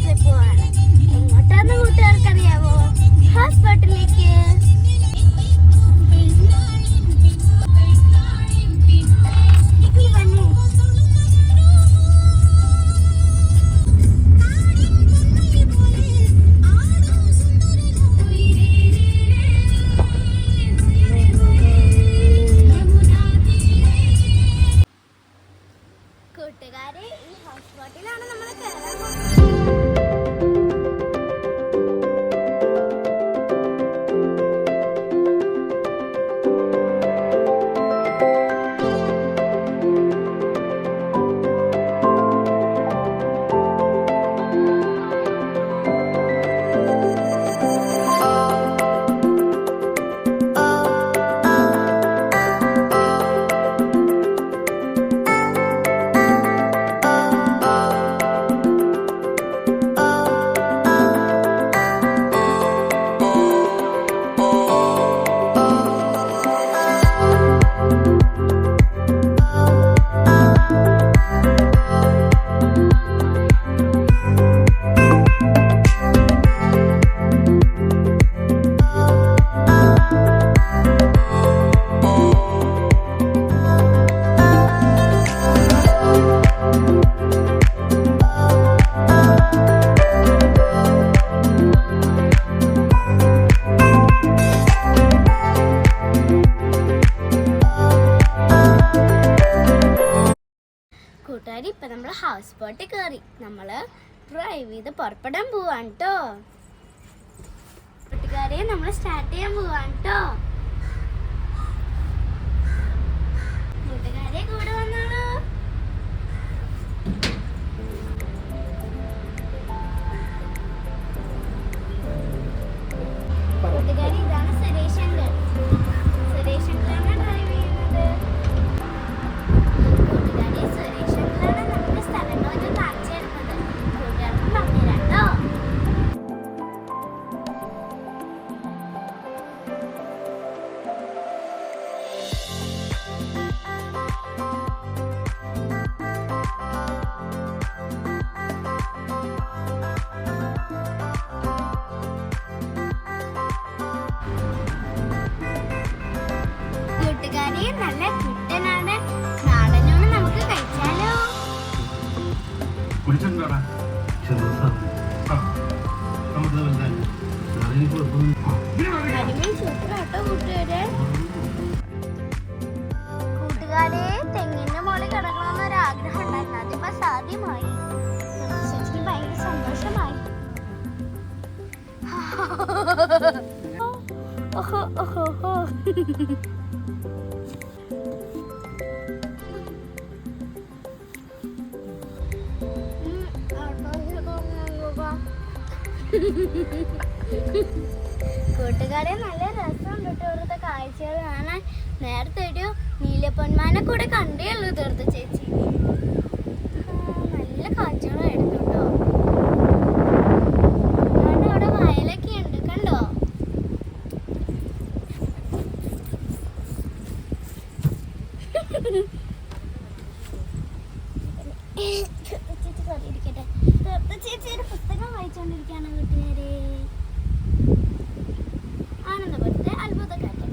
Trip പോവാണ്. എങ്ങോട്ടാന്ന് കൂട്ടുകാർക്കറിയാവോ? House ബോട്ടിലേക്ക്. കൂട്ടുകാരെ, ഈ ഹൗസ് ബോട്ടിലാണ് നമ്മൾ കയറാൻ പോകുന്നത്. കൂട്ടുകാരി, ഇപ്പം നമ്മൾ ഹൗസ് ബോട്ടിൽ കയറി. നമ്മൾ ഡ്രൈവ് ചെയ്ത് പുറപ്പെടാൻ പോവാണ് കേട്ടോ. കൂട്ടുകാരെ, നമ്മൾ സ്റ്റാർട്ട് ചെയ്യാൻ പോവാണ് കേട്ടോ. കൂട്ടുകാരെ, കൂടെ വന്നോളൂ. കൂട്ടുകാരി, ഇതാണ് സുരേഷ് അങ്കിൾ. സുരേഷ് അങ്കിളാണ് ഡ്രൈവ് ചെയ്യുന്നത്. കൂട്ടുകാരി, സുരേഷ് അങ്കിളാണ് നമ്മുടെ സ്ഥലങ്ങളൊക്കെ കാണിച്ചു തരുന്നത്. കൂട്ടുകാർക്കും പറഞ്ഞുതരാം കേട്ടോ. കൂട്ടുകാരി, നല്ല കുട്ടനാണ് നാടനൂണ് നമുക്ക് കഴിച്ചാലോ? കരിമീൻ സൂപ്പറാട്ടോ കൂട്ടുകാരെ. കൂട്ടുകാരെ, തെങ്ങിന്റെ മുകളിൽ കിടക്കണമെന്നൊരാഗ്രഹം ഉണ്ടായിരുന്നു. അതിപ്പോ സാധ്യമായി. ചേച്ചിക്ക് ഭയങ്കര സന്തോഷമായി. ഓഹോ ഓഹോ ഓഹോ. കൂട്ടുകാരെ, നല്ല രസമുണ്ട് കേട്ടോ ഇവിടുത്തെ കാഴ്ചകൾ കാണാൻ. നേരത്തെ ഒരു നീലപ്പൊന്മാനെ കൂടെ കണ്ടേ ഉള്ളൂ തീർത്ത ചേച്ചി. നല്ല കാഴ്ചകളായിരുന്നു കേട്ടോ. അവിടെ വയലൊക്കെ ഉണ്ട്, കണ്ടോ? ചേച്ചി ഒരു പുസ്തകം വായിച്ചുകൊണ്ടിരിക്കുകയാണ് കൂട്ടുകാരെ. ആനന്ദപുരത്തെ അത്ഭുതകാറ്റ്.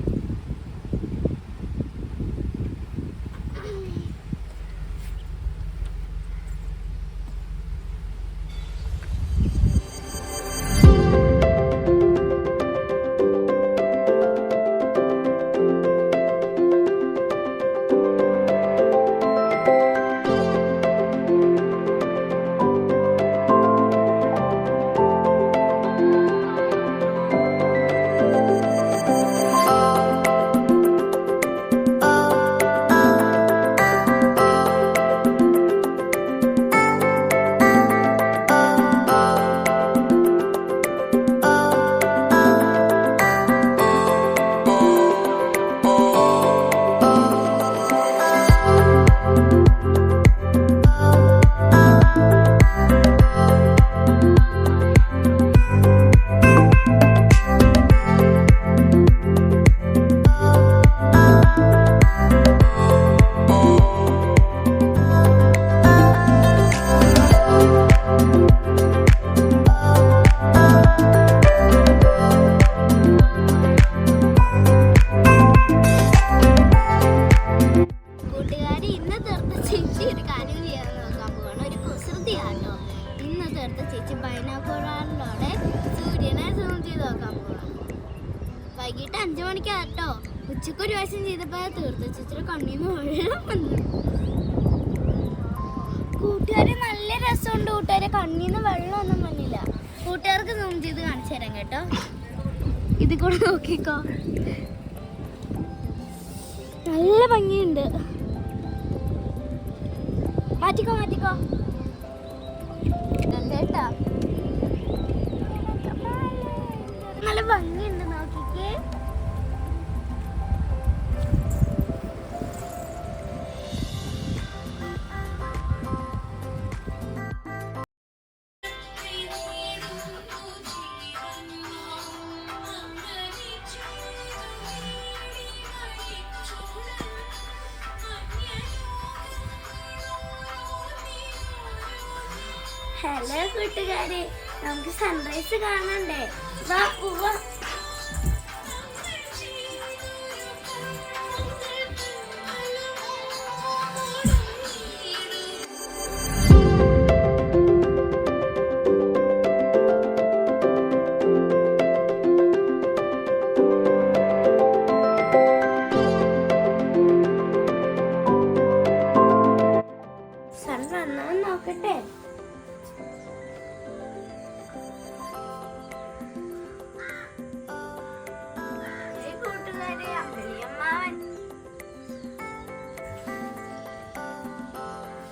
ഓരോരുത്തരുടെ കണ്ണീന്ന് വെള്ളം വന്നു. കൂട്ടുകാരെ നല്ല രസമുണ്ട്. കൂട്ടുകാരെ കണ്ണീന്ന് വെള്ളം ഒന്നും വന്നില്ല. കൂട്ടുകാർക്ക് സൂം ചെയ്ത് കാണിച്ചു തരാം കേട്ടോ. ഇത് കൂടെ നോക്കിക്കോ, നല്ല ഭംഗിയുണ്ട്. മാറ്റിക്കോ മാറ്റിക്കോ കേട്ടാ, നല്ല ഭംഗിയുണ്ട്. നോക്കിക്കേ, ഹലോ കൂട്ടുകാരെ, നമുക്ക് സൺറൈസ് കാണണ്ടേ? വാ പോവാ. സൺ വന്നാ നോക്കട്ടെ.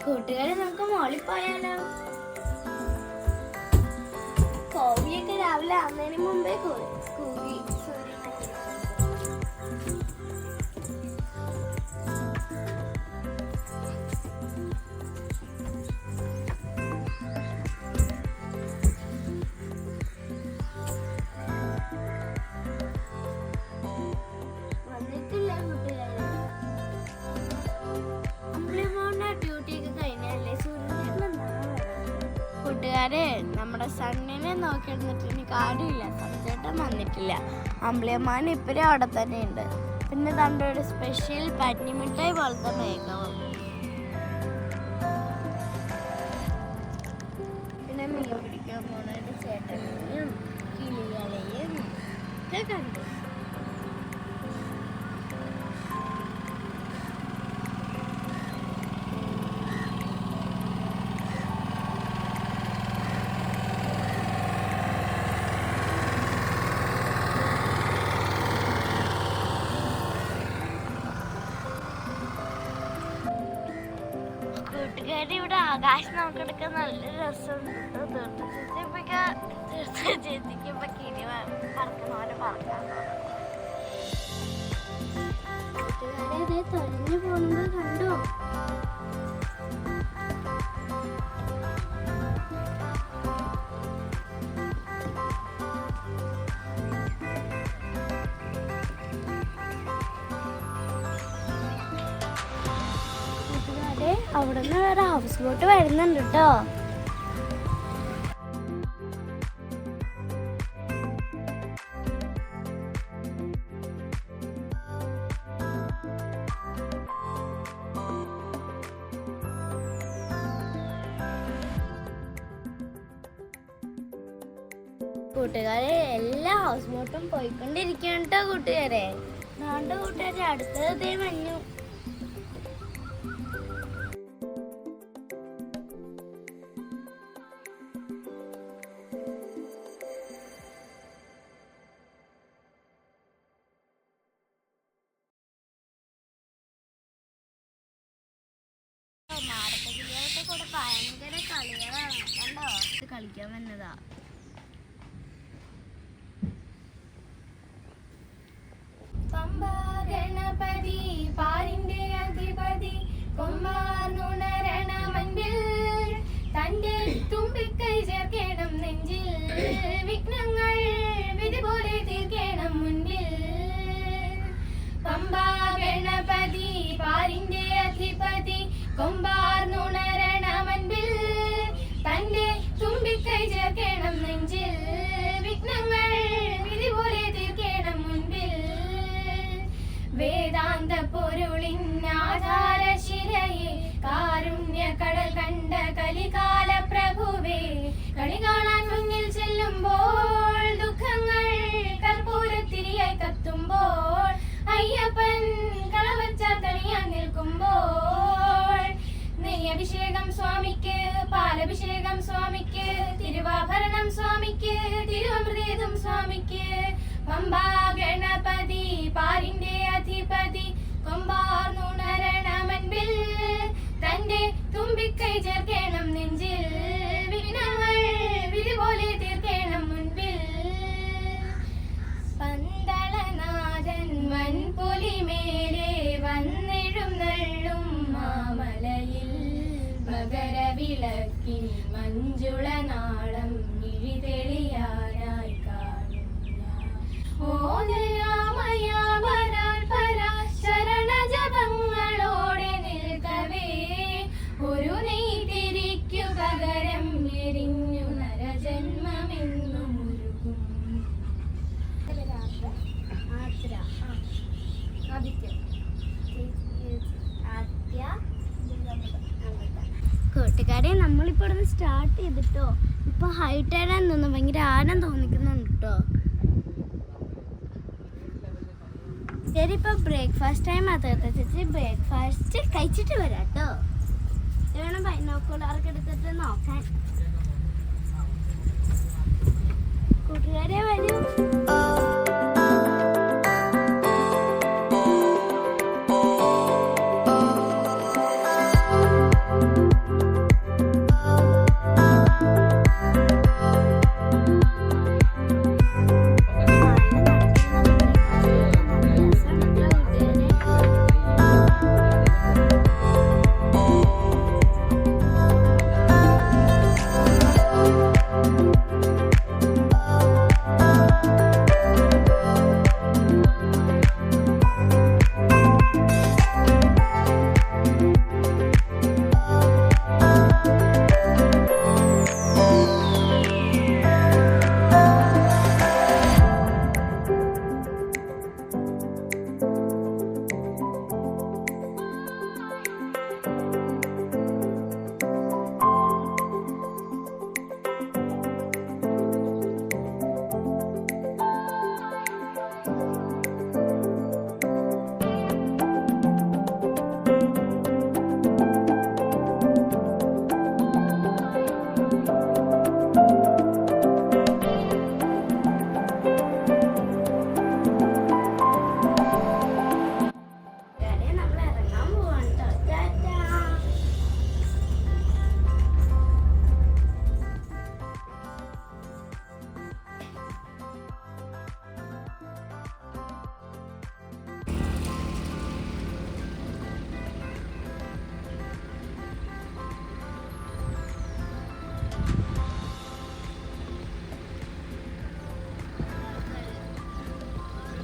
കൂട്ടുകാരെ, നമുക്ക് മോളിൽ പോയാലോ? കോവിയൊക്കെ രാവിലെ ആവുന്നതിന് മുമ്പേ കൂവി സൂര്യൻ വന്നിട്ടില്ല. കൂട്ടുകാരെ, നമ്മുടെ സണ്ണിനെ നോക്കിയിരുന്നിട്ട് ഇനി കാര്യമില്ല. സൺചേട്ടൻ വന്നിട്ടില്ല. അമ്പിളിയമ്മാൻ ഇപ്പോഴും അവിടെ തന്നെ ഉണ്ട്. പിന്നെ തൻ്റെ ഒരു സ്പെഷ്യൽ പന്നിമിഠായി പോലത്തെ മേഘവും, പിന്നെ മീൻ പിടിക്കാൻ പോകുന്ന ചേട്ടനെയും കിളികളെയും ഒക്കെ കണ്ടു. കൂട്ടുകാരി, ഇവിടെ ആകാശം നോക്കിയെടുക്കാൻ നല്ല രസമുണ്ട്. ചേച്ചിക്കുമ്പോ കിരി പറക്കുന്ന പോലെ പറക്കാം. കൂട്ടുകാരെ, അതേ തൊലഞ്ഞു പോകുന്നത് കണ്ടോ? അവിടെ നിന്ന് വേറെ ഹൗസ് ബോട്ട് വരുന്നുണ്ട് കേട്ടോ. കൂട്ടുകാരെ, എല്ലാ ഹൗസ് ബോട്ടും പോയിക്കൊണ്ടിരിക്കുകയാണ് കേട്ടോ കൂട്ടുകാരെ. നാണ്ട കൂട്ടുകാരെ, അടുത്തത് മഞ്ഞു. മാടത്തകിളികളുടെ കൂടെ ഭയങ്കര കളികളാണ് കണ്ടോ. കളിക്കാൻ വന്നതാ. ഗണപതി പാരിന്റെ അധിപതി കൊമ്പാർന്നുണരണമൻപിൽ തന്റെ തുമ്പിക്കൈ ചേർക്കണം നെഞ്ചിൽ വിഘ്നങ്ങൾ വിധി പോലെ തീർക്കണം മുൻപിൽ. പമ്പാ ഗണപതി പാരിന്റെ അധിപതി കൊമ്പാർന്നുണരണമൻപിൽ തന്റെ തുമ്പിക്കൈ ചേർക്കണം നെഞ്ചിൽ വിഘ്നങ്ങൾ വിധി പോലെ തീർക്കണം മുൻപിൽ. വേദാന്ത പൊരുളിൻ പമ്പാ ഗണപതി പാരിന്റെ അധിപതി കൊമ്പാർന്നുണരണമൻപിൽ തന്റെ തുമ്പിക്കൈ ചേർക്കണം നെഞ്ചിൽ വിഘ്നങ്ങൾ വിധി പോലെ തീർക്കണം മുൻപിൽ പന്തളനാഥൻ വൻപുലിമേലെ വന്നെഴുന്നള്ളും മാമലയിൽ മകരവിളക്കിൻ മഞ്ജുള നാളം മിഴി തെളിയാനായി കാണും ശരണജപങ്ങളോടെ നിൽക്കവേ ഒരു നെയ്തിരിക്കു പകരം എരിഞ്ഞു നരജന്മമെന്നു മുരുകും. കൂട്ടുകാരെ നമ്മളിപ്പോൾ ഇവിടെ സ്റ്റാർട്ട് ചെയ്തിട്ടോ. ഇപ്പൊ ഹൈറ്റ് ആയിടാൻ തോന്നുന്നു, ഭയങ്കര ആനം തോന്നിക്കുന്നുണ്ട് കേട്ടോ. ശരി, ഇപ്പൊ ബ്രേക്ക്ഫാസ്റ്റ് ടൈം ചേച്ചി ബ്രേക്ക്ഫാസ്റ്റ് കഴിച്ചിട്ട് വരാം കേട്ടോ. വേണം ബൈനോക്കുലറൊക്കെ എടുത്തിട്ട് നോക്കാൻ. കൂട്ടുകാരെ വരൂ.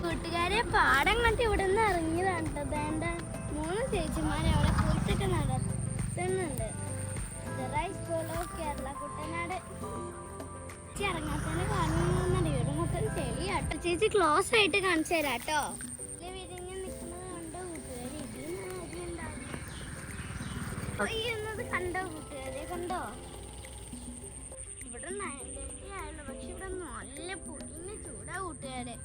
കൂട്ടുകാരെ പാടം കണ്ട് ഇവിടെ നിന്ന് ഇറങ്ങിയതാണ്. വേണ്ട 3 ചേച്ചിമാരെ അവിടെ പുറത്തൊക്കെ നടത്തുന്നുണ്ട്. കേരള കുട്ടനാട് ഇറങ്ങാത്തന്നെ കാണുന്നുണ്ട്. ഇവിടെ മൊത്തം ചെളിയാട്ടോ. ചേച്ചി ക്ലോസ് ആയിട്ട് കാണിച്ചു തരാം കേട്ടോ. വിരിഞ്ഞ് നിൽക്കുന്നത് കണ്ടോ കൂട്ടുകാരി? ഇതിനത് കണ്ടോ കൂട്ടുകാരെ? കണ്ടോ? ഇവിടെ 9:30 ആയുള്ളൂ, പക്ഷെ ഇവിടെ നല്ല പൊടിഞ്ഞ ചൂടാ കൂട്ടുകാരെ.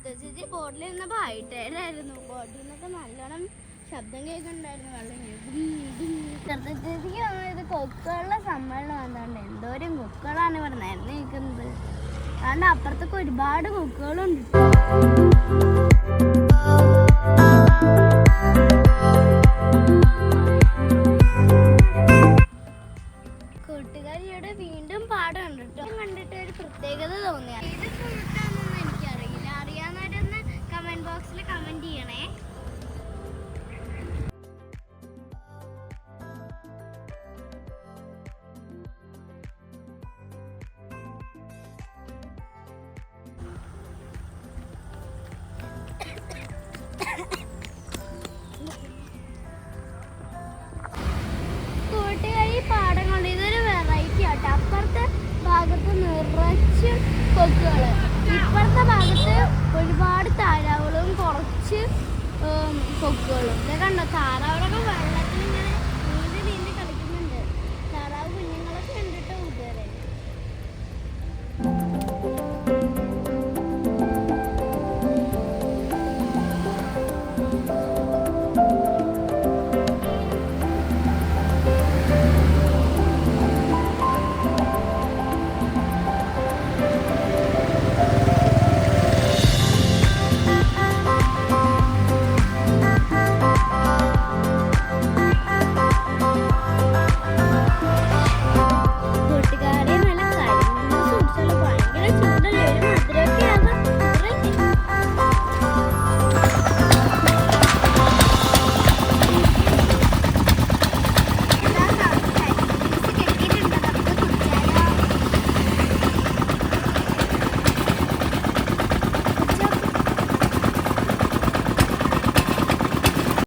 ചേച്ചി ബോട്ടിൽ ഇരുന്നപ്പോൾ ഹൈറ്റേലായിരുന്നു. ബോട്ടിൽ നിന്നൊക്കെ നല്ലോണം ശബ്ദം കേൾക്കുന്നുണ്ടായിരുന്നു. വെള്ളം ചേച്ചിക്ക് ഇത് കൊക്കുകളുടെ സമ്മേളനം വന്നുകൊണ്ട് എന്തോരം കൊക്കുകളാണ് ഇവിടെ നേരത്തെ നിൽക്കുന്നത്. കാരണം അപ്പുറത്തൊക്കെ ഒരുപാട് കൊക്കുകളുണ്ട്. കൂട്ടുകാരിയുടെ വീണ്ടും പാടമുണ്ട് കേട്ടോ. കണ്ടിട്ട് ഒരു പ്രത്യേകത തോന്നിയ ഇത് ഫ്രൂട്ടാണെന്നൊന്നും എനിക്കറിയില്ല. അറിയാവുന്നവരൊന്ന് കമന്റ് ബോക്സിൽ കമന്റ് ചെയ്യണേ. കൂട്ടുകാരി പാടങ്ങളുണ്ട്. ഇതൊരു വെറൈറ്റി ആട്ടോ. അപ്പുറത്തെ ഭാഗത്ത് നിറച്ച് കൊക്കുകള്, ഇപ്പുറത്തെ ഭാഗത്ത് ഒരുപാട് താറാവുകളും കുറച്ച് കൊക്കുകളും. ഇത് കണ്ടോ, താറാവുകളൊക്കെ വെള്ളത്തിൽ